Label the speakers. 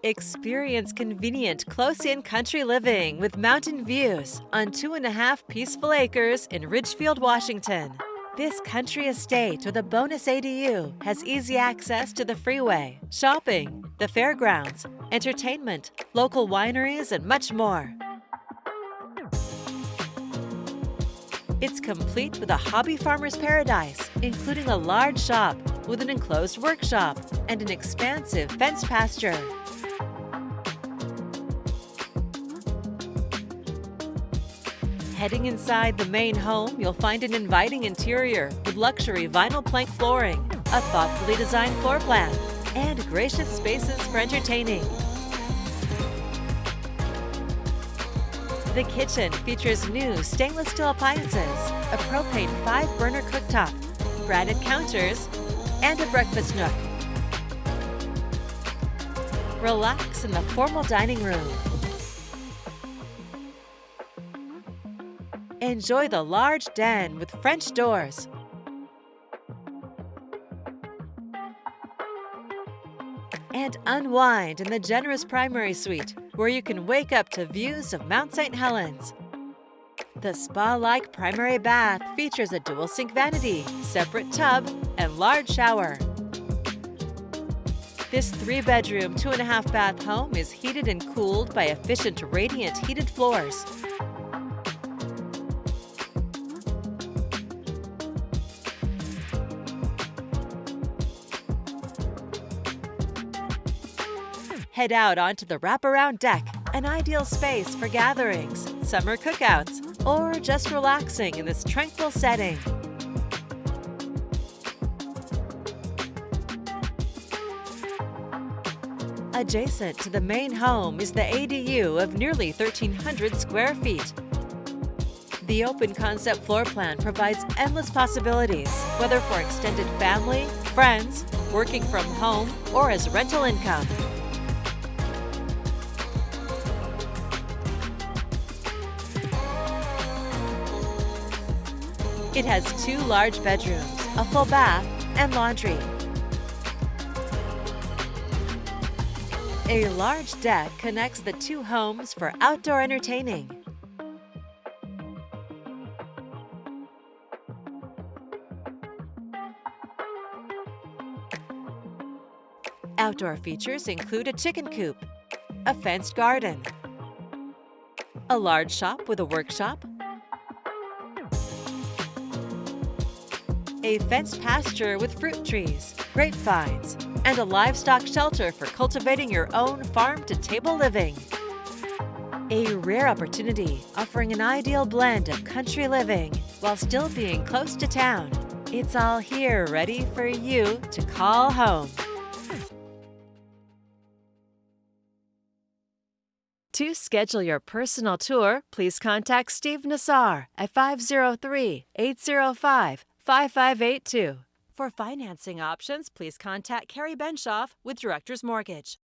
Speaker 1: Experience convenient, close-in country living with mountain views on 2.5 peaceful acres in Ridgefield, Washington. This country estate with a bonus ADU has easy access to the freeway, shopping, the fairgrounds, entertainment, local wineries, and much more. It's complete with a hobby farmer's paradise, including a large shop with an enclosed workshop and an expansive fenced pasture. Heading inside the main home, you'll find an inviting interior with luxury vinyl plank flooring, a thoughtfully designed floor plan, and gracious spaces for entertaining. The kitchen features new stainless steel appliances, a propane 5-burner cooktop, granite counters, and a breakfast nook. Relax in the formal dining room. Enjoy the large den with French doors. And unwind in the generous primary suite, where you can wake up to views of Mt St Helens. The spa-like primary bath features a dual-sink vanity, separate tub, and large shower. This 3-bedroom, 2.5-bath home is heated and cooled by efficient radiant heated floors. Head out onto the wraparound deck, an ideal space for gatherings, summer cookouts, or just relaxing in this tranquil setting. Adjacent to the main home is the ADU of nearly 1,300 square feet. The open concept floor plan provides endless possibilities, whether for extended family, friends, working from home, or as rental income. It has 2 large bedrooms, a full bath, and laundry. A large deck connects the 2 homes for outdoor entertaining. Outdoor features include a chicken coop, a fenced garden, a large shop with a workshop, a fenced pasture with fruit trees, grapevines, and a livestock shelter for cultivating your own farm-to-table living. A rare opportunity offering an ideal blend of country living while still being close to town. It's all here ready for you to call home. To schedule your personal tour, please contact Steve Nassar at 503-805-5582. For financing options, please contact Carrie Benshoff with Director's Mortgage.